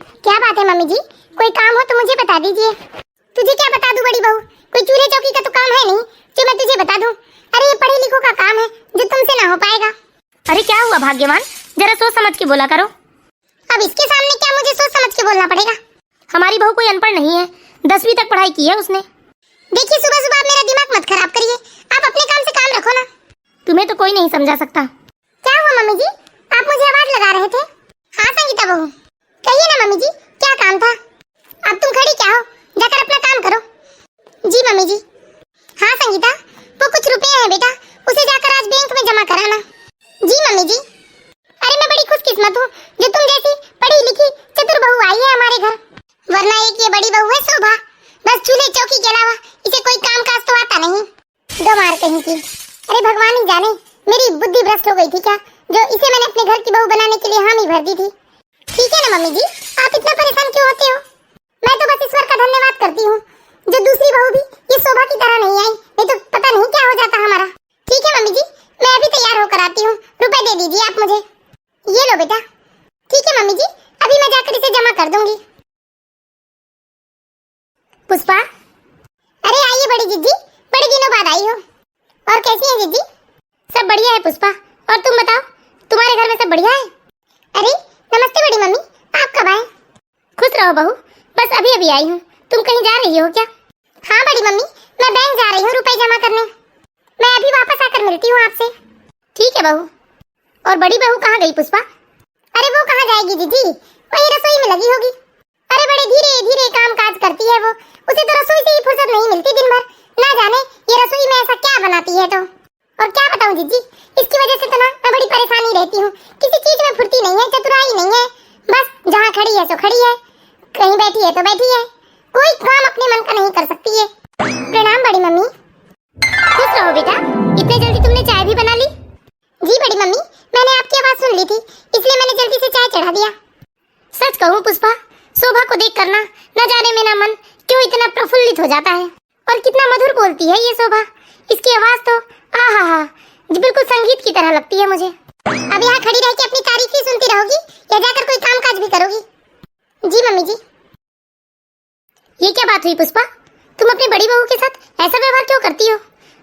क्या बात है मम्मी जी, कोई काम हो तो मुझे बता दीजिए। तुझे क्या बता दूं बड़ी बहू, कोई चूल्हे चौकी का तो काम है नहीं जो मैं तुझे बता दूं। अरे ये पढ़े लिखों का काम है जो तुमसे ना हो पाएगा। अरे क्या हुआ भाग्यवान, जरा सोच समझ के बोला करो। अब इसके सामने क्या मुझे सोच समझ के बोलना पड़ेगा? हमारी बहू कोई अनपढ़ नहीं है, 10वीं तक पढ़ाई की है उसने। देखिए सुबह सुबह आप मेरा दिमाग मत खराब करिए, आप अपने काम से काम रखो ना। तुम्हें तो कोई नहीं समझा सकता। क्या हुआ मम्मी जी, आप मुझे आवाज लगा रहे थे? हाँ संगीता बहू, कहिए ना मम्मी जी, क्या काम था? अब तुम खड़ी क्या हो, जाकर अपना काम करो। जी मम्मी जी। हाँ संगीता, वो कुछ रुपए हैं बेटा, उसे जाकर आज बैंक में जमा कराना। जी मम्मी जी। अरे मैं बड़ी खुशकिस्मत हूँ जो तुम जैसी पढ़ी लिखी चतुर बहू आई है हमारे घर, वरना एक ये बड़ी बहू है शोभा, बस चूल्हे चौकी के अलावा इसे कोई काम काज तो आता नहीं। गंवार कहीं की। अरे भगवान ही जाने मेरी बुद्धि भ्रष्ट हो गई थी क्या, जो इसे मैंने अपने घर की बहू बनाने के लिए हामी भर दी थी। ठीक है ना मम्मी जी, आप इतना परेशान क्यों होते हो? मैं तो बस ईश्वर का धन्यवाद करती हूँ जो दूसरी बहू भी ये शोभा की तरह नहीं आई, नहीं तो पता नहीं क्या हो जाता हमारा। ठीक है मम्मी जी, मैं अभी तैयार होकर आती हूँ, रुपए दे दीजिए आप मुझे। ये लो बेटा। ठीक है मम्मी जी, अभी मैं जाकर इसे जमा कर दूंगी। पुष्पा, अरे आइए बड़ी जीजी, बड़े दिनों बाद आई हो। और कैसी है जीजी? सब बढ़िया है पुष्पा, और तुम बताओ, तुम्हारे घर में सब बढ़िया है? अरे नमस्ते बड़ी मम्मी, आप कब आए? खुश रहो बहू, बस अभी अभी आई हूँ। तुम कहीं जा रही हो क्या? हाँ बड़ी मम्मी, मैं बैंक जा रही हूँ रुपए जमा करने, मैं अभी वापस आकर मिलती हूँ आपसे। ठीक है बहू। और बड़ी बहू कहाँ गई पुष्पा? अरे वो कहाँ जाएगी दीदी, वही रसोई में लगी होगी। अरे बड़े धीरे धीरे काम काज करती है वो, उसे तो रसोई से ही फुर्सत नहीं मिलती दिन भर, ना जाने ये रसोई में ऐसा क्या बनाती है। तो और क्या बताऊं जीजी, इसकी वजह से तो ना मैं बड़ी परेशानी रहती हूँ, किसी चीज में फुर्ती नहीं है, चतुराई नहीं है, बस जहाँ खड़ी है सो खड़ी है, कहीं बैठी है तो बैठी है, कोई काम अपने मन का नहीं कर सकती है। प्रणाम बड़ी मम्मी। खुश रहो बेटा, इतने जल्दी तुमने चाय भी बना ली? जी बड़ी मम्मी, मैंने आपकी आवाज सुन ली थी, इसलिए मैंने जल्दी से चाय चढ़ा दिया। सच कहूँ पुष्पा, शोभा को देख करना न जाने मेरा मन क्यों इतना प्रफुल्लित हो जाता है। और कितना मधुर बोलती है ये शोभा, इसकी आवाज तो आहा हा, बिल्कुल संगीत की तरह लगती है मुझे। अब यहाँ खड़ी रह के अपनी तारीफ ही सुनती रहोगी या जाकर कोई काम काज भी करोगी? जी मम्मी जी। ये क्या बात हुई पुष्पा, तुम अपनी बड़ी बहू के साथ ऐसा व्यवहार क्यों करती हो?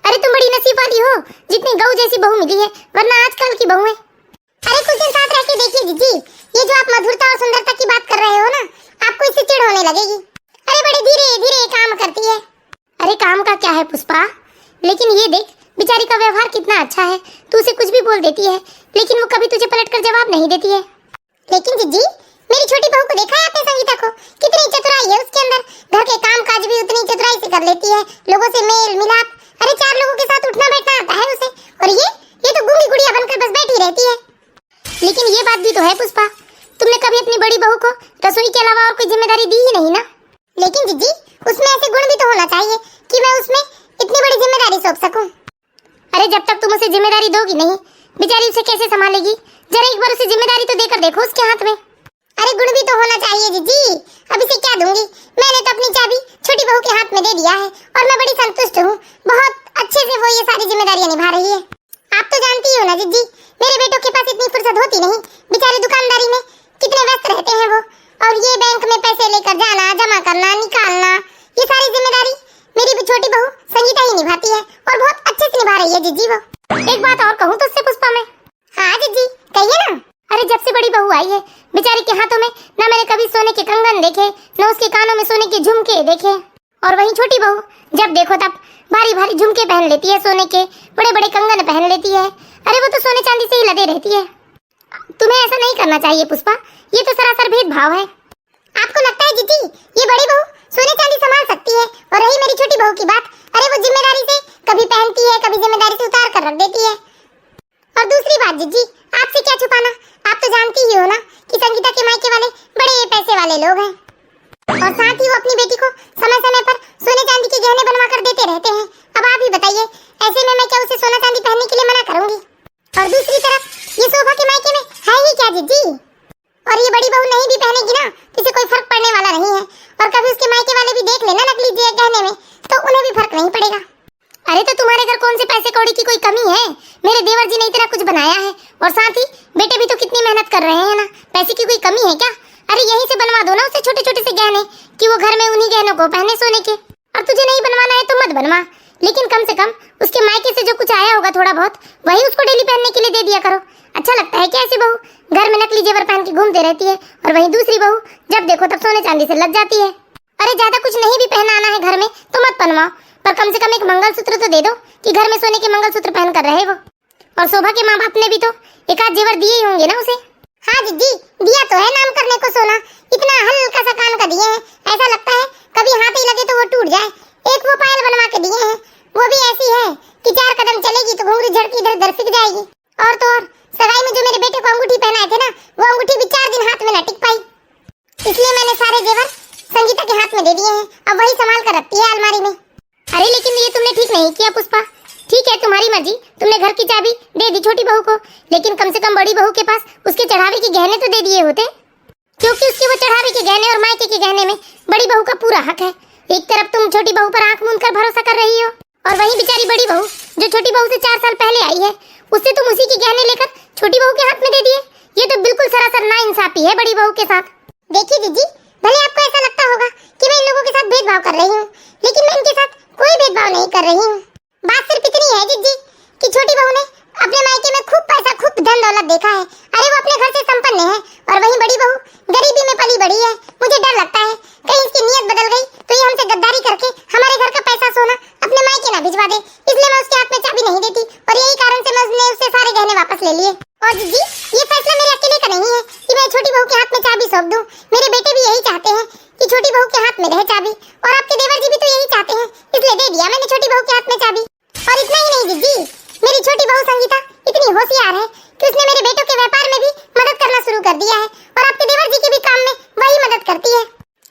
अरे तुम बड़ी नसीब वाली हो जितनी गऊ जैसी बहू मिली है, वरना आजकल की बहू है। अरे कुछ दिन साथ रह के देखिए जीजी, ये जो आप मधुरता और सुंदरता की बात कर रहे हो ना, आपको इससे चिढ़ होने लगेगी। अरे बड़े धीरे धीरे काम करती है। अरे काम का क्या है पुष्पा, लेकिन ये देख बेचारी का व्यवहार कितना अच्छा है, तू उसे कुछ भी बोल देती है लेकिन वो कभी तुझे पलटकर जवाब नहीं देती है। लेकिन जीजी, मेरी छोटी बहू को देखा है आपने संगीता को, कितनी चतुराई है उसके अंदर, घर के काम काज भी उतनी चतुराई से कर लेती है, लोगों से मेल मिलाप, अरे 4 लोगों के साथ उठना बैठना आता है उसे, और ये तो गूंगी गुड़िया बनकर बस बैठी रहती है। लेकिन ये बात भी तो है पुष्पा, तुमने कभी अपनी बड़ी बहू को रसोई के अलावा और कोई जिम्मेदारी दी ही नहीं ना। लेकिन जीजी, उसमें ऐसे गुण भी तो होना चाहिए कि मैं उसमें इतनी बड़ी जिम्मेदारी सौंप सकूं। अरे जब तक तुम उसे जिम्मेदारी दोगी नहीं, बेचारी उसे कैसे संभालेगी? जरा एक बार उसे जिम्मेदारी तो देकर देखो उसके हाथ में। अरे गुण भी तो होना चाहिए जीजी, अब इसे क्या दूंगी, मैंने तो अपनी चाबी छोटी बहू के हाथ में दे दिया है और मैं बड़ी संतुष्ट हूँ, बहुत अच्छे से वो ये सारी जिम्मेदारियां निभा रही है। आप तो जानती हो ना जीजी, मेरे बेटों के पास इतनी फुर्सत होती नहीं, बेचारे दुकानदारी में कितने व्यस्त रहते हैं वो, और ये बैंक में पैसे लेकर जाना, जमा करना, निकालना, ये सारी जिम्मेदारी मेरी भी छोटी बहू संगीता ही निभाती है और बहुत अच्छे से निभा रही है जीजी वो। एक बात और कहूँ तुझसे पुष्पा में? हाँ जीजी कहिए ना। अरे जब से बड़ी बहू आई है, बेचारी के हाथों में ना मैंने कभी सोने के कंगन देखे, न उसके कानों में सोने के झुमके देखे, और वहीं छोटी बहू जब देखो तब भारी भारी झुमके पहन लेती है, सोने के बड़े बड़े कंगन पहन लेती है। अरे वो तो सोने चांदी से ही लदे रहती है। तुम्हें ऐसा नहीं करना चाहिए पुष्पा, ये तो सरासर भेदभाव है। आपको लगता है जीजी ये बड़ी बहू सोने चांदी संभाल सकती है? और रही मेरी छोटी बहू की बात, अरे वो जिम्मेदारी से कभी पहनती है, कभी जिम्मेदारी से उतार कर रख देती है। और दूसरी बात जीजी, आपसे क्या छुपाना, आप तो जानती ही हो ना कि संगीता के मायके वाले बड़े पैसे वाले लोग हैं, और साथ ही वो अपनी बेटी को समय समय पर सोने चांदी के गहने बनवा कर देते रहते हैं। अब आप ही बताइए, ऐसे में मैं क्या उसे सोना चांदी पहनने के लिए मना करूंगी? और दूसरी तरफ ये शोभा के मायके में है ही क्या जीजी, और ये बड़ी बहू नहीं भी पहनेगी ना तो इसे कोई फर्क पड़ने वाला नहीं है, और कभी उसके मायके वाले भी देख लेना नकली गहने में तो उन्हें भी फर्क नहीं पड़ेगा। अरे तो तुम्हारे घर कौन से पैसे कौड़ी की कोई कमी है? मेरे देवर जी ने इतना कुछ बनाया है, और साथ ही बेटे भी तो कितनी मेहनत कर रहे हैं ना, पैसे की कोई कमी है क्या? अरे यहीं से बनवा दो ना उसे छोटे छोटे से गहने कि वो घर में उन्हीं गहनों को पहने सोने के। और तुझे नहीं बनवाना है तो मत बनवा, लेकिन कम से कम उसके मायके से जो कुछ आया होगा थोड़ा बहुत वही उसको डेली पहनने के लिए दे दिया करो। अच्छा लगता है क्या ऐसी बहू घर में नकली जेवर पहन के घूमते रहती है और वहीं दूसरी बहू जब देखो तब सोने चांदी से लग जाती है। अरे ज्यादा कुछ नहीं भी पहनाना है घर में तो मत बनवाओ, पर कम से कम एक मंगलसूत्र तो दे दो कि घर में सोने के मंगलसूत्र पहन कर रहे वो। और शोभा के माँ बाप ने भी तो एक आध जेवर दिए ही होंगे ना उसे। हाँ दीदी, दिया तो है नाम करने को सोना, इतना हल्का सा कान का दिए हैं, ऐसा लगता है कभी हाथ ही लगे तो वो टूट जाए। एक वो पायल बनवा के दिए हैं, वो भी ऐसी है कि 4 कदम चलेगी तो घुंघरू झड़की इधर उधर फिक जाएगी। और तो और सगाई में जो मेरे बेटे को अंगूठी पहनाए थे ना, वो अंगूठी भी 4 दिन हाथ में न टिक पाई, इसलिए मैंने सारे जेवर संगीता के हाथ में दे दिए हैं। अब वही संभाल कर रखती है अलमारी में। अरे लेकिन ये तुमने ठीक नहीं किया पुष्पा। ठीक है तुम्हारी मर्जी, तुमने घर की चाबी दे दी छोटी बहू को, लेकिन कम से कम बड़ी बहू के पास उसके चढ़ावे के गहने तो दे दिए होते, क्योंकि उसके वो चढ़ावे के गहने और मायके के गहने में बड़ी बहू का पूरा हक है। एक तरफ तुम छोटी बहू पर आंख मूंद कर भरोसा कर रही हो और वहीं बेचारी बड़ी बहू जो छोटी बहू से 4 साल पहले आई है उससे तुम उसी के गहने लेकर छोटी बहू के हाथ में दे दिए। ये तो बिल्कुल सरासर नाइंसाफी है बड़ी बहू के साथ। देखिए दीदी, भले आपको ऐसा लगता होगा कि मैं इन लोगों के साथ भेदभाव कर रही हूँ, लेकिन मैं इनके साथ कोई भेदभाव नहीं कर रही हूँ। बात सिर्फ इतनी है जीजी कि छोटी बहू ने अपने मायके में खूब पैसा खूब धन दौलत देखा है। अरे वो अपने घर से संपन्न है और वहीं बड़ी बहू गरीबी में पली बड़ी है। मुझे डर लगता है कहीं इसकी नीयत बदल गई तो ये हमसे गद्दारी करके हमारे घर का पैसा सोना अपने मायके ना भिजवा दे, इसलिए मैं उसके हाथ में चाबी नहीं देती और यही कारण से मैं उससे सारे गहने वापस ले लिए। और जीजी ये फैसला मेरे अकेले का नहीं है कि मैं छोटी बहू के हाथ में चाबी सौंप दूं, मेरे बेटे भी यही चाहते हैं कि छोटी बहू के हाथ में रहे चाबी, और आपके देवर जी भी तो यही चाहते हैं, इसलिए दे दिया मैंने छोटी बहू के हाथ में चाबी। और इतना ही नहीं दीदी, मेरी छोटी बहू संगीता इतनी होशियार है कि उसने मेरे बेटों के व्यापार में भी मदद करना शुरू कर दिया है और आपके देवर जी के भी काम में वही मदद करती है।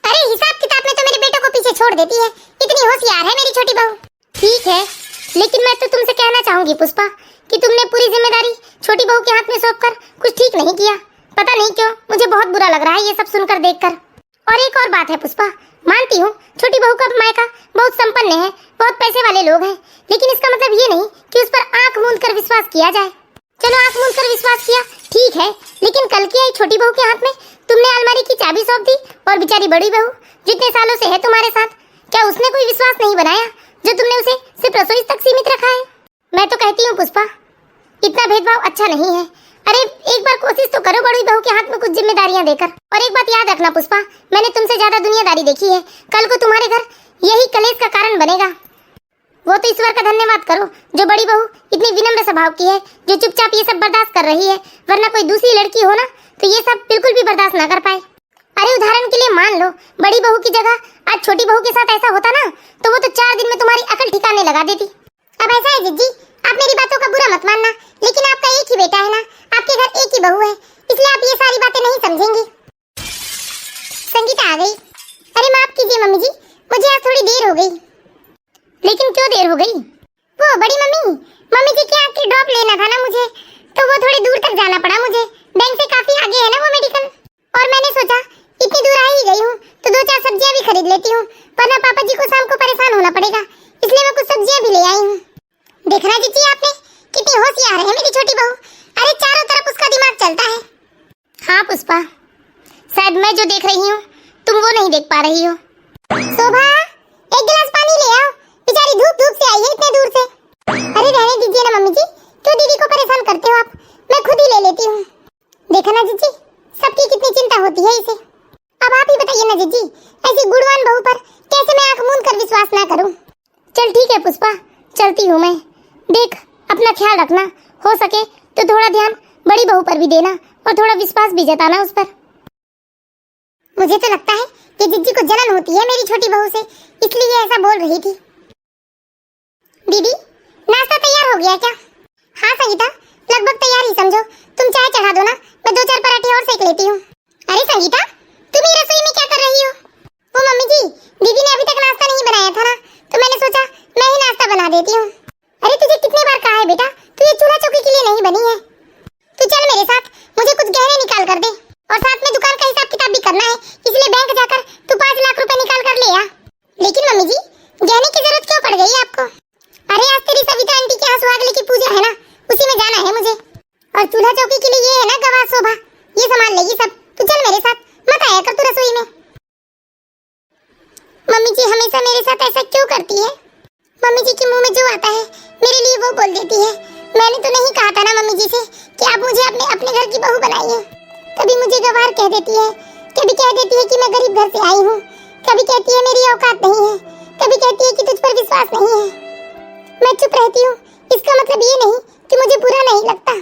अरे हिसाब किताब में तो मेरे बेटों को पीछे छोड़ देती है, इतनी होशियार है मेरी छोटी बहू। ठीक है, लेकिन मैं तो तुमसे कहना चाहूंगी पुष्पा कि तुमने पूरी जिम्मेदारी छोटी बहू के हाथ में सौंपकर कुछ ठीक नहीं किया। पता नहीं क्यों मुझे बहुत बुरा लग रहा है ये सब सुनकर देखकर। और एक और बात है पुष्पा, मानती हूँ छोटी बहू का मायका बहुत संपन्न है, बहुत पैसे वाले लोग हैं, लेकिन इसका मतलब ये नहीं कि उस पर आंख मूंद कर विश्वास किया जाए। चलो आंख मूंद कर विश्वास किया ठीक है, लेकिन कल की आई छोटी बहू के हाथ में तुमने अलमारी की चाबी सौंप दी और बेचारी बड़ी बहू जितने सालों से है तुम्हारे साथ, क्या उसने कोई विश्वास नहीं बनाया जो तुमने उसे सिर्फ रसोई तक सीमित रखा है? मैं तो कहती हूँ पुष्पा इतना भेदभाव अच्छा नहीं है। अरे एक बार कोशिश तो करो बड़ी बहू के हाथ में कुछ जिम्मेदारियां देकर। और एक बात याद रखना पुष्पा, मैंने तुमसे ज्यादा दुनियादारी देखी है, कल को तुम्हारे घर यही कलेश का कारण बनेगा। वो तो ईश्वर का धन्यवाद करो जो बड़ी बहू इतनी विनम्र स्वभाव की है, जो चुपचाप ये सब बर्दाश्त कर रही है, वरना कोई दूसरी लड़की हो ना तो ये सब बिल्कुल भी बर्दाश्त ना कर पाए। अरे उदाहरण के लिए मान लो बड़ी बहू की जगह आज छोटी बहू के साथ ऐसा होता ना तो वो तो 4 दिन में तुम्हारी अकल ठिकाने लगा देती। अब ऐसा है जीजी, आप मेरी बातों का बुरा मत मानना, लेकिन आपका एक ही बेटा है ना, आपके घर एक ही बहू है, इसलिए आप ये सारी बातें नहीं समझेंगी। संगीता आ गई। अरे माफ कीजिए मम्मी जी, मुझे आज थोड़ी देर हो गई। लेकिन क्यों देर हो गई? वो बड़ी मम्मी जी की आँख की ड्रॉप लेना था ना मुझे, तो वो थोड़ी दूर तक जाना पड़ा मुझे, बैंक से काफी आगे है ना वो मेडिकल, और मैंने सोचा इतनी दूर आ ही गई हूँ तो 2-4 सब्जियां भी खरीद लेती हूँ, वरना पापा जी को शाम को परेशान होना पड़ेगा, इसलिए मैं कुछ सब्जियां भी ले आई हूँ। देखना जीजी आपने कितनी होशियार है मेरी छोटी बहू, अरे चारों तरफ उसका दिमाग चलता है। हाँ पुष्पा, शायद मैं जो देख रही हूँ तुम वो नहीं देख पा रही हो। शोभा एक गिलास पानी ले आओ, बेचारी धूप से आई है इतने दूर से। अरे रहने दीजिए ना मम्मी जी, क्यों दीदी को परेशान करते हो आप, मैं खुद ही ले लेती हूँ। देखा ना जीजी सबकी कितनी चिंता होती है इसे। अब आप ही बताइए ना जीजी, ऐसी गुणवान बहू पर कैसे मैं आंख मूंद कर विश्वास ना करूं। चल ठीक है पुष्पा, चलती हूँ मैं। देख अपना ख्याल रखना, हो सके तो थोड़ा ध्यान बड़ी बहू पर भी देना और थोड़ा विश्वास भी जताना उस पर। मुझे तो लगता है कि जीजी को जलन होती है मेरी छोटी बहू से, इसलिए ऐसा बोल रही थी। दीदी नाश्ता तैयार हो गया क्या? हाँ संगीता लगभग तैयार ही समझो, तुम चाय चढ़ा दो ना, मैं 2-4 पराठे और सेक लेती हूँ। अरे संगीता तुम ही रसोई में क्या कर रही हो? वो मम्मी जी दीदी ने अभी तक नाश्ता नहीं बनाया था ना, तो मैंने सोचा मैं ही नाश्ता बना देती हूँ। अरे तुझे कितने बार कहा है बेटा, तू ये चूल्हा चौकी के लिए नहीं बनी है। तू चल मेरे साथ, मुझे कुछ गहने निकाल कर दे और साथ में दुकान का हिसाब किताब भी करना है, इसलिए बैंक जाकर तू 5 लाख रुपए निकाल कर ले आ। लेकिन मम्मी जी गहने की जरूरत क्यों पड़ गई आपको? अरे आज तेरी सविता आंटी के यहाँ सुहागले की पूजा है ना, उसी में जाना है मुझे, और चूल्हा चौकी के लिए ये है ना गवाह शोभा, ये सामान लेगी सब। तू चल मेरे साथ, मत आया बोल देती है। मैंने तो नहीं कहा था ना मम्मी जी से कि आप मुझे अपने घर की बहू बनाइए। कभी मुझे गवार कह देती है, कभी कह देती है कि मैं गरीब घर से आई हूँ, कभी कहती है मेरी औकात नहीं है, कभी कहती है कि तुझ पर विश्वास नहीं है। मैं चुप रहती हूँ, इसका मतलब ये नहीं कि मुझे बुरा नहीं लगता,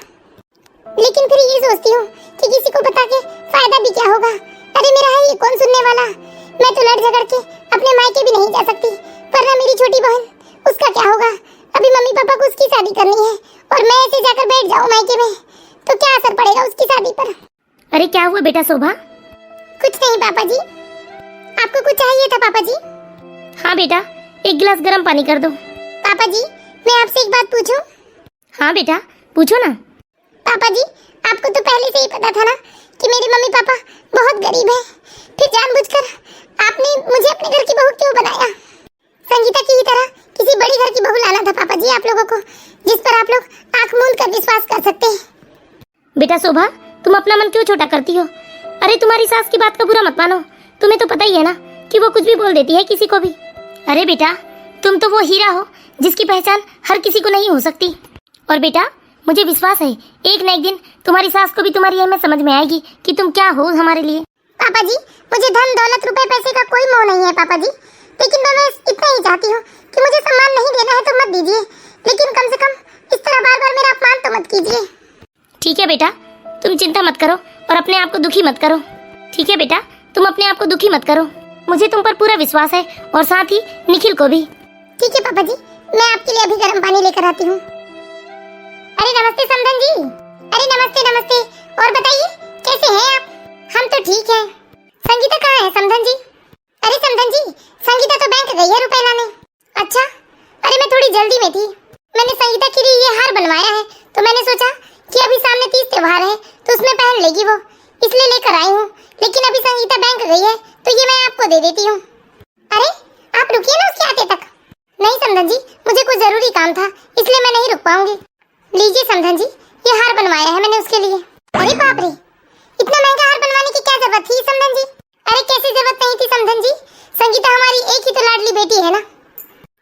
लेकिन फिर ये सोचती हूँ कि किसी को बता के फायदा भी क्या होगा। अरे मेरा है ये कौन सुनने वाला। मैं तो लड़ झगड़ के अपने मायके भी नहीं जा सकती, वरना मेरी छोटी बहन, उसका क्या होगा। अभी मम्मी पापा को उसकी शादी करनी है और मैं ऐसे जाकर बैठ जाऊँ मायके में तो क्या असर पड़ेगा उसकी शादी पर। अरे क्या हुआ बेटा शोभा? कुछ नहीं पापा जी। आपको कुछ चाहिए था पापा जी? हाँ बेटा, एक गिलास गर्म पानी कर दो। पापा जी मैं आपसे एक बात पूछूं? हाँ बेटा पूछो ना। पापा जी आपको तो पहले से ही पता था ना कि मेरे मम्मी पापा बहुत गरीब हैं, फिर जानबूझकर आपने मुझे अपने घर की बहू क्यों बनाया? संगीता की ही तरह किसी बड़ी घर की बहू लाना था पापा जी आप लोगों को, जिस पर आप लोग आंख मूंद कर विश्वास कर सकते हैं। बेटा शोभा, तुम अपना मन क्यों छोटा करती हो? अरे तुम्हारी सास की बात का बुरा मत मानो, तुम्हें तो पता ही है ना कि वो कुछ भी बोल देती है किसी को भी। अरे बेटा, तुम तो वो हीरा हो जिसकी पहचान हर किसी को नहीं हो सकती। और बेटा मुझे विश्वास है एक न एक दिन तुम्हारी सास को भी तुम्हारी अहमियत समझ में आएगी कि तुम क्या हो हमारे लिए। पापा जी मुझे धन दौलत रुपए पैसे का कोई मोह नहीं है पापा जी, लेकिन मैं बस इतना ही चाहती हूँ कि मुझे सम्मान नहीं देना है तो मत दीजिए, लेकिन कम से कम इस तरह बार बार मेरा अपमान तो मत कीजिए। ठीक है बेटा, तुम चिंता मत करो और अपने आप को दुखी मत करो। ठीक है बेटा, तुम अपने आप को दुखी मत करो, मुझे तुम पर पूरा विश्वास है और साथ ही निखिल को भी। ठीक है पापा जी, मैं आपके लिए अभी गर्म पानी लेकर आती हूँ। अरे नमस्ते समधन जी। अरे नमस्ते नमस्ते, और बताइए कैसे हैं आप? हम तो ठीक हैं। संगीता कहाँ है समधन जी? अरे समधन जी, संगीता तो बैंक गई है रुपए लाने। अच्छा, अरे मैं थोड़ी जल्दी में थी, मैंने संगीता के लिए ये हार बनवाया है तो मैंने सोचा कि अभी सामने तीज त्योहार है तो उसमें पहन लेगी वो, इसलिए लेकर आई हूँ। लेकिन अभी संगीता बैंक गई है तो ये मैं आपको दे देती हूँ। अरे आप रुकिए ना उसके आते तक। नहीं समधन जी, मुझे कुछ जरूरी काम था इसलिए मैं नहीं रुक पाऊंगी। लीजिए समधन जी, ये हार बनवाया है मैंने उसके लिए। अरे बाप रे, इतना महंगा हार बनवाने की क्या जरूरत थी समधन जी? अरे कैसी जरूरत नहीं थी समधन जी, संगीता हमारी एक ही तो लाडली बेटी है ना।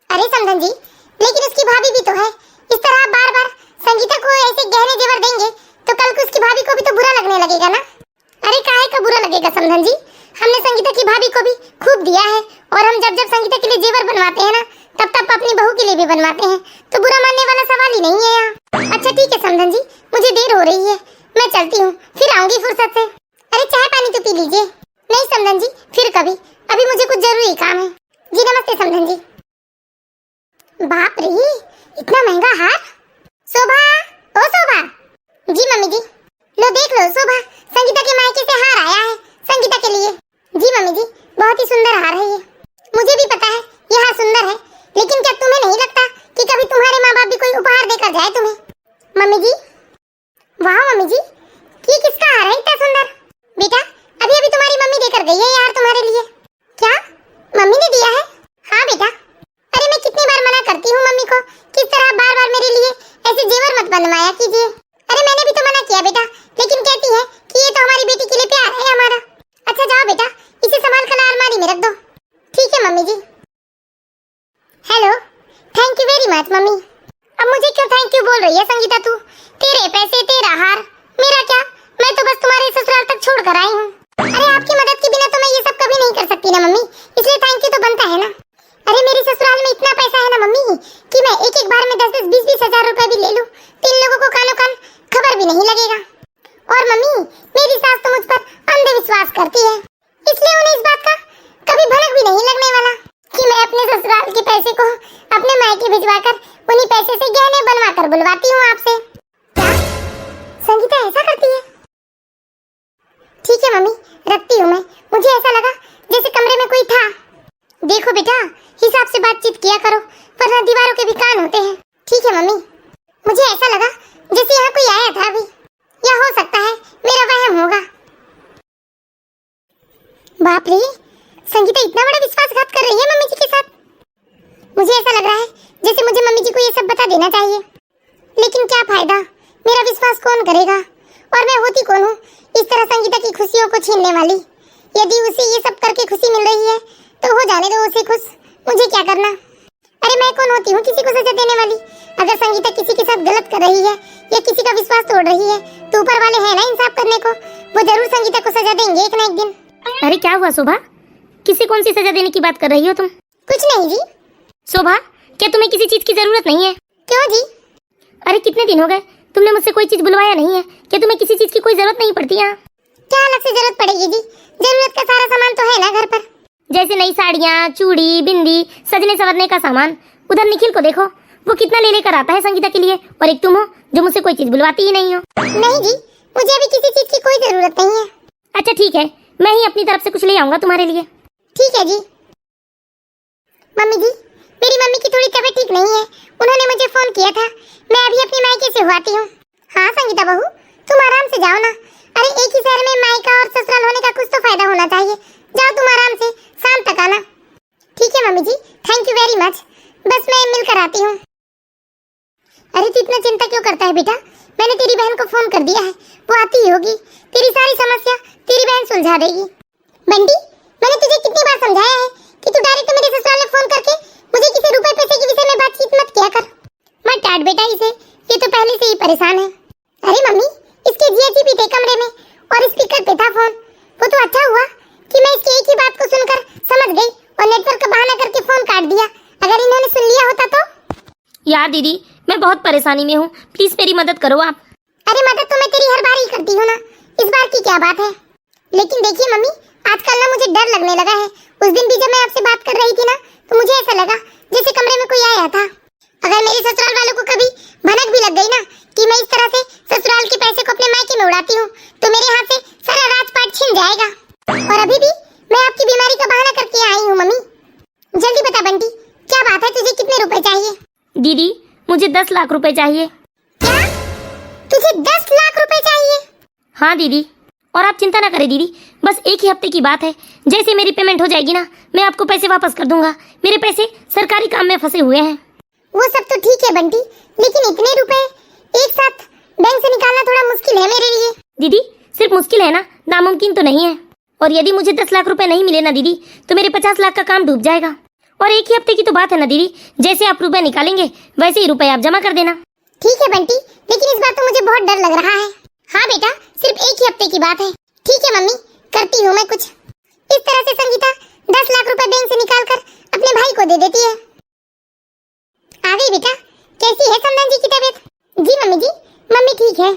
अरे समधन जी, लेकिन उसकी भाभी भी तो है, इस तरह आप बार बार संगीता को ऐसे गहने जेवर देंगे तो कल को उसकी भाभी को भी तो बुरा लगने लगेगा ना। अरे काहे का बुरा लगेगा समधन जी, हमने संगीता की भाभी को भी खूब दिया है और हम जब जब संगीता के लिए जेवर बनवाते हैं ना तब तब अपनी बहू के लिए भी बनवाते हैं, तो बुरा मानने वाला सवाल ही नहीं है यहाँ। अच्छा ठीक है समधन जी, मुझे देर हो रही है, मैं चलती हूँ, फिर आऊंगी फुर्सत से। अरे चाय पानी तो पी लीजिए। नहीं समधन जी, फिर कभी, अभी मुझे कुछ जरूरी काम है। जी नमस्ते समधन जी। बाप रे, इतना महंगा हार। शोभा, ओ शोभा। जी मम्मी जी। लो देख लो शोभा, संगीता के मायके से हार आया है संगीता के लिए। जी मम्मी जी, बहुत ही सुंदर हार है ये। मुझे भी पता है ये हार सुंदर है, लेकिन क्या तुम्हें नहीं लगता कि कभी तुम्हारे माँ बाप भी कोई उपहार देकर जाए तुम्हें? मम्मी जी, वाह मम्मी जी, ये किसका हार है इतना सुंदर? बेटा अभी अभी तुम्हारी मम्मी देकर गई है यार तुम्हारे लिए। क्या मम्मी ने दिया है? हाँ बेटा। अरे मैं कितनी बार मना करती हूँ मम्मी को किस तरह बार बार मेरे लिए ऐसे जेवर मत बनवाया कीजिए। अरे मैंने भी तो मना किया बेटा, लेकिन कहती है कि ये तो हमारी बेटी के लिए प्यार है हमारा। अच्छा जाओ बेटा, इसे संभाल कर अलमारी में रख दो। ठीक है mummy ji. Hello, thank you very much mummy. अब मुझे क्यों थैंक यू बोल रही है संगीता तू? तेरे पैसे तेरा हार, मेरा क्या? मैं तो बस तुम्हारे ससुराल तक छोड़ कर आई हूँ। अरे आपकी मदद के बिना तो मैं ये सब कभी नहीं कर सकती ना मम्मी, इसलिए थैंक यू तो बनता है ना। अरे मेरे ससुराल में इतना पैसा है ना मम्मी कि मैं एक एक बार में 10-10, 20-20 हजार रुपए भी ले लूं, 3 लोगों को कानो कान खबर भी नहीं लगेगा। और मम्मी मेरी सास तो मुझ पर अंधविश्वास करती है, इसलिए उन्हें इस बात का कभी भनक भी नहीं लगने वाला कि मैं अपने ससुराल के पैसे को अपने मायके भिजवाकर उन्हीं पैसे से गहने बनवाकर बुलवाती हूँ आपसे। क्या संगीता ऐसा करती है? ठीक है मम्मी, रखती हूँ मैं। मुझे ऐसा लगा जैसे कमरे में कोई था। देखो बेटा, हिसाब से बातचीत किया करो, वरना दीवारों के भी कान होते हैं। ठीक है मम्मी, मुझे ऐसा लगा जैसे यहाँ कोई आया था अभी, या हो सकता है मेरा वहम होगा। बाप रे, संगीता इतना बड़ा विश्वासघात कर रही है मम्मी जी के साथ। मुझे ऐसा लग रहा है जैसे मुझे मम्मी जी को ये सब बता देना चाहिए, लेकिन क्या फायदा, मेरा विश्वास कौन करेगा? और मैं होती कौन हूँ इस तरह संगीता की खुशियों को छीनने वाली? यदि उसे ये सब करके खुशी मिल रही है तो हो जाने दो उसे खुश, मुझे क्या करना? अरे मैं कौन होती हूँ किसी को सजा देने वाली? अगर संगीता किसी के साथ गलत कर रही है या किसी का विश्वास तोड़ रही है तो ऊपर वाले हैं ना इंसाफ करने को, वो जरूर संगीता को सजा देंगे एक ना एक दिन। अरे क्या हुआ शोभा, किसी कौन सी सजा देने की बात कर रही हो तुम? कुछ नहीं जी। शोभा, क्या तुम्हें किसी चीज की जरूरत नहीं है? क्यों जी? अरे कितने दिन हो गए तुमने मुझसे कोई चीज बुलवाया नहीं है, क्या तुम्हें किसी चीज की कोई जरूरत नहीं पड़ती यहाँ? क्या अलग से जरूरत पड़ेगी जी, जरूरत का सारा सामान तो है ना घर पर। जैसे नई साड़ियाँ, चूड़ी, बिंदी, सजने संवरने का सामान। उधर निखिल को देखो, वो कितना ले लेकर आता है संगीता के लिए, और एक तुम हो जो मुझसे कोई चीज बुलवाती ही नहीं हो। नहीं जी, मुझे अभी किसी चीज की कोई जरूरत नहीं है। अच्छा ठीक है, मैं ही अपनी तरफ से कुछ ले आऊंगा तुम्हारे लिए। ठीक है जी। मम्मी जी, मेरी मम्मी की थोड़ी तबीयत ठीक नहीं है, उन्होंने मुझे फोन किया था, मैं अभी अपनी मायके से हुआती हूँ। हाँ संगीता बहू, तुम आराम से जाओ ना। अरे एक ही शहर में मायका और ससुराल होने का कुछ तो फायदा होना चाहिए। जाओ तुम आराम से, शाम तक आना। ठीक है mummy ji, thank you very much. बस मैं मिलकर आती हूँ। अरे तू इतना चिंता क्यों करता है बेटा, मैंने तेरी बहन को फोन कर दिया है, वो आती ही होगी। तेरी सारी समस्या तेरी बहन सुलझा देगी। बंटी, मैंने तुझे कितनी बार समझाया है कि तू डायरेक्ट मेरे ससुराल में फोन करके मुझे किसी रुपए पैसे के विषय में बातचीत मत किया कर। मत डांट बेटा इसे, ये तो पहले से ही परेशान है। अरे मम्मी, इसके जीएजी भी थे कमरे में और स्पीकर पे था फोन। वो तो अच्छा हुआ कि मैं इसकी एक ही बात को सुनकर समझ गई और नेटवर्क का बहाना करके फोन काट दिया। अगर इन्होंने सुन लिया होता तो। यार दीदी, मैं बहुत परेशानी में हूँ, प्लीज मेरी मदद करो आप। अरे मदद तो मैं तेरी हर बार ही करती हूँ ना, इस बार की क्या बात है। लेकिन देखिए मम्मी, आजकल ना मुझे डर लगने लगा है। उस दिन भी जब मैं आपसे बात कर रही थी ना, तो मुझे ऐसा लगा जैसे कमरे में कोई आया था। अगर मेरे ससुराल वालों को कभी भनक भी लग गई ना कि मैं इस तरह से ससुराल के पैसे को अपने मायके में उड़ाती हूँ, तो मेरे हाथ से सारा राजपाट छिन जाएगा। और अभी भी मैं आपकी बीमारी का बहाना करके आई हूँ। मम्मी जल्दी बता बंटी, क्या बात है, तुझे कितने रुपए चाहिए? दीदी, मुझे 10 लाख रुपए चाहिए। क्या? तुझे 10 लाख रुपए चाहिए? हाँ दीदी, और आप चिंता ना करें दीदी, बस एक ही हफ्ते की बात है। जैसे मेरी पेमेंट हो जाएगी ना, मैं आपको पैसे वापस कर दूंगा। मेरे पैसे सरकारी काम में फंसे हुए हैं। वो सब तो ठीक है बंटी, लेकिन इतने रुपए एक साथ बैंक से निकालना थोड़ा मुश्किल है मेरे लिए। दीदी, सिर्फ मुश्किल है ना, नामुमकिन तो नहीं है। और यदि मुझे 10 लाख रुपए नहीं मिले ना दीदी, तो मेरे 50 लाख का काम डूब जाएगा। और एक ही हफ्ते की तो बात है ना दीदी, जैसे आप रुपए निकालेंगे वैसे ही रुपए आप जमा कर देना। ठीक है बंटी, लेकिन इस बार तो मुझे बहुत डर लग रहा है। हाँ बेटा, सिर्फ एक ही हफ्ते की बात है। ठीक है मम्मी, करती हूँ मैं कुछ। इस तरह से संगीता 10 लाख रुपए बैंक से निकाल कर अपने भाई को दे देती है। आ गई बेटा, कैसी है समधन जी की तबीयत? जी मम्मी जी, मम्मी ठीक है।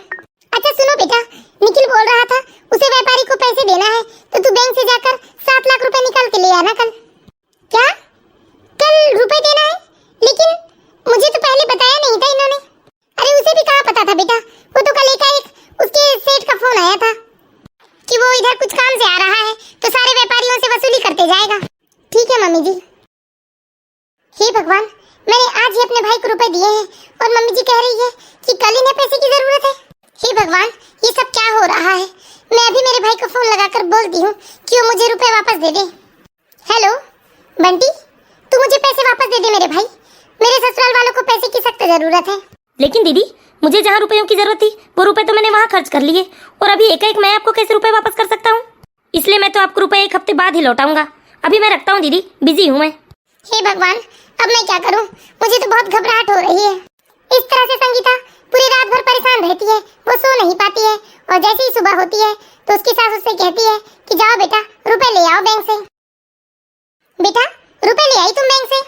अच्छा सुनो बेटा, निखिल बोल रहा था उसे व्यापारी को पैसे देना है, तो तू बैंक से जाकर 7 लाख रुपए निकाल के ले आना कल। क्या? कल रुपए देना है? लेकिन मुझे तो पहले बताया नहीं था इन्होंने। अरे उसे भी कहाँ पता था बेटा, वो तो कल एकाएक उसके सेठ का फोन आया था कि वो इधर कुछ काम से आ रहा है, तो सारे व्यापारियों से वसूली करते जाएगा। ठीक है मम्मी जी। हे भगवान, मैंने आज ही अपने भाई को रुपए दिए हैं और मम्मी जी कह रही है कि कल इन्हें पैसे की जरूरत है। हे भगवान, ये सब क्या हो रहा है? मैं अभी मेरे भाई को फोन लगाकर बोलती हूँ कि वो मुझे रुपए वापस दे दे। हेलो बंटी, तू मुझे पैसे वापस दे दे मेरे भाई, मेरे ससुराल वालों को पैसे की सख्त जरूरत है। लेकिन दीदी, मुझे जहाँ रुपयों की जरूरत थी वो रुपए तो मैंने वहाँ खर्च कर लिए, और अभी एक मैं आपको कैसे रुपए वापस कर सकता हूँ? इसलिए मैं तो आपको रुपए एक हफ्ते बाद ही लौटाऊंगा। अभी मैं रखता हूँ दीदी, बिजी हूँ मैं। हे भगवान, अब मैं क्या करूँ? मुझे तो बहुत घबराहट हो रही है। इस तरह से संगीता पूरी रात भर परेशान रहती है, वो सो नहीं पाती है, और जैसे ही सुबह होती है तो उसकी सास उससे कहती है कि जाओ बेटा रुपए ले आओ बैंक से। बेटा रुपए ले आई तुम बैंक से?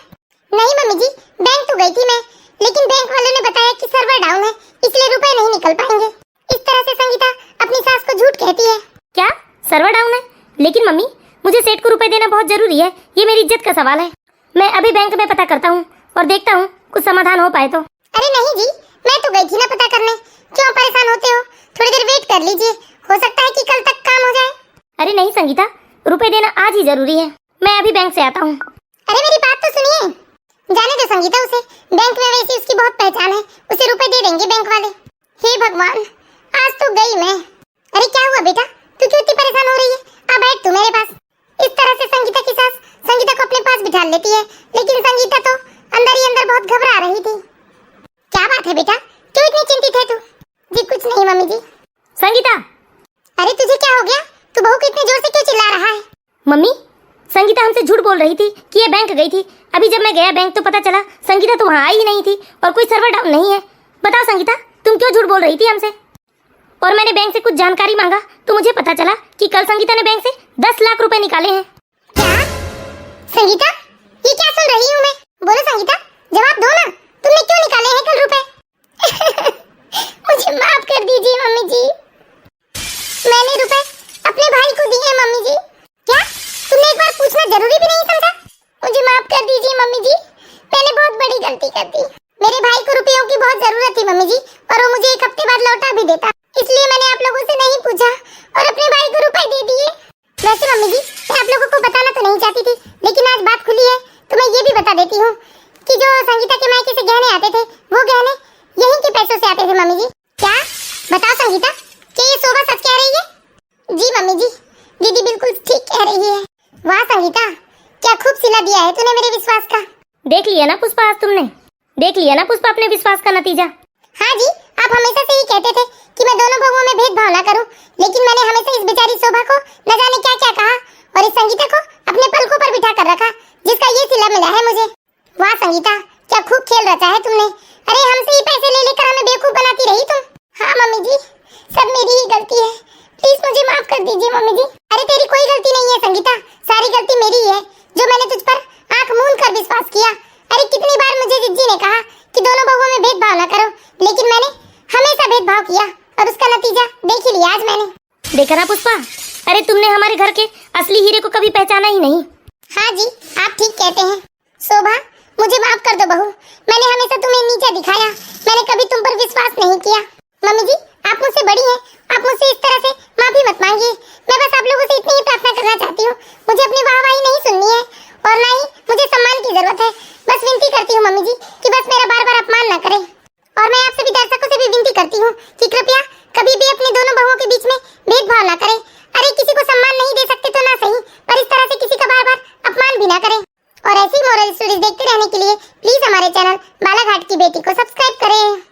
नहीं मम्मी जी, बैंक तो गई थी मैं, लेकिन बैंक वालों ने बताया कि सर्वर डाउन है, इसलिए रुपए नहीं निकल पाएंगे। इस तरह से संगीता अपनी सास को झूठ कहती है। क्या सर्वर डाउन है? लेकिन मम्मी, मुझे सेठ को रुपए देना बहुत जरूरी है, ये मेरी इज्जत का सवाल है। मैं अभी बैंक में पता करता हूँ और देखता हूँ कुछ समाधान हो पाए तो। अरे नहीं जी, मैं तो गई थी ना पता करने, क्यों परेशान होते हो? थोड़ी देर वेट कर लीजिए, हो सकता है कि कल तक काम हो जाए। अरे नहीं संगीता, रुपए देना आज ही जरूरी है, मैं अभी बैंक से आता हूँ। अरे मेरी बात तो सुनिए। जाने दो संगीता उसे, बैंक में वैसे उसकी बहुत पहचान है, उसे रुपए दे देंगे बैंक वाले। हे भगवान, आज तो गई मैं। अरे क्या हुआ बेटा, तू क्यों इतनी परेशान हो रही है? आ बैठ तू मेरे पास। इस तरह से संगीता की सास संगीता को अपने पास बिठा लेती है, लेकिन संगीता तो अंदर ही अंदर बहुत घबरा रही थी। क्या बात है बेटा, क्यों इतनी चिंतित है तू? जी कुछ नहीं मम्मी जी। संगीता! अरे तुझे क्या हो गया? तू बहू को इतने जोर से क्यों चिल्ला रहा है? मम्मी, संगीता हमसे झूठ बोल रही थी कि ये बैंक गई थी, अभी जब मैं गया बैंक तो पता चला संगीता तो वहाँ आई ही नहीं थी और कोई सर्वर डाउन नहीं है। बताओ संगीता, तुम क्यों झूठ बोल रही थी हमसे? और मैंने बैंक से कुछ जानकारी मांगा तो मुझे पता चला कि कल संगीता ने बैंक से 10 लाख रुपए निकाले हैं। क्या? संगीता, ये क्या सुन रही हूँ मैं? बोलो संगीता, जवाब दो ना, तुमने क्यों निकाले हैं कल रुपए? मुझे माफ कर दीजिए मम्मी जी, मैंने रुपए अपने भाई को दिए मम्मी जी। क्या? तुमने एक बार पूछना जरूरी भी नहीं समझा? मुझे माफ कर दीजिए मम्मी जी, मैंने बहुत बड़ी गलती कर दी। मेरे भाई को रुपयों की बहुत जरूरत थी मम्मी जी, और वो मुझे एक हफ्ते बाद लौटा भी देता, इसलिए मैंने आप लोगों से नहीं पूछा और अपने भाई को रुपए दे दिए। वैसे मम्मी जी, मैं आप लोगों को बताना तो नहीं चाहती थी, लेकिन आज बात खुली है तो मैं ये भी बता देती हूँ कि जो संगीता के मायके से गहने आते थे, वो गहने यहीं के पैसों से आते थे मम्मी जी। क्या? बताओ संगीता, क्या ये शोभा सच कह रही है? जी मम्मी जी, दीदी बिल्कुल ठीक कह रही है। वाह संगीता, क्या खूब सिला दिया है तूने मेरे विश्वास का। देख लिया ना पुष्पा, आज तुमने देख लिया ना पुष्पा अपने विश्वास का नतीजा। हाँ जी, आप हमेशा से ही कहते थे कि मैं दोनों बहुओं में भेदभाव ना करूं, लेकिन मैंने हमेशा इस बेचारी शोभा को न जाने क्या क्या कहा और इस संगीता को अपने पलकों पर बिठा कर रखा, जिसका ये सिला मिला है मुझे। वाह संगीता, क्या खूब खेल रचा है तुमने। अरे हमसे ही पैसे ले लेकर हमें बेवकूफ बनाती रही तुम। हाँ मम्मी जी, सब मेरी ही गलती है, प्लीज मुझे माफ कर दीजिए मम्मी जी। अरे तेरी कोई गलती नहीं है संगीता, सारी गलती मेरी है, जो मैंने तुझ पर आंख मूंद कर विश्वास किया। अरे कितनी बार मुझे जिज्जी ने कहा कि दोनों बहुओं में भेदभाव ना करो, लेकिन मैंने हमेशा भेदभाव किया और उसका नतीजा देख ही लिया आज मैंने। देखा ना पुष्पा, अरे तुमने हमारे घर के असली हीरे को कभी पहचाना ही नहीं। हाँ जी, आप ठीक कहते हैं। शोभा, मुझे माफ कर दो बहू, मैंने हमेशा तुम्हें नीचा दिखाया, मैंने कभी तुम पर विश्वास नहीं किया। मम्मी जी, आप मुझसे बड़ी हैं, आप मुझसे इस तरह से माफी मत मांगिए। मैं बस आप लोगों से इतनी ही प्रार्थना करना चाहती हूँ, मुझे अपनी वाहवाही नहीं सुननी है और ना ही मुझे सम्मान की जरूरत है। बस विनती करती हूँ मम्मी जी कि बस मेरा बार बार अपमान ना करें। और मैं आपसे भी दर्शकों से भी विनती करती हूँ कि कृपया कभी भी अपने दोनों बहुओं के बीच में भेदभाव ना करें। अरे किसी को सम्मान नहीं दे सकते तो ना सही, पर इस तरह से किसी का बार बार अपमान भी ना करें। और ऐसी मोरल स्टोरीज देखते रहने के लिए प्लीज हमारे चैनल बालाघाट की बेटी को सब्सक्राइब करें।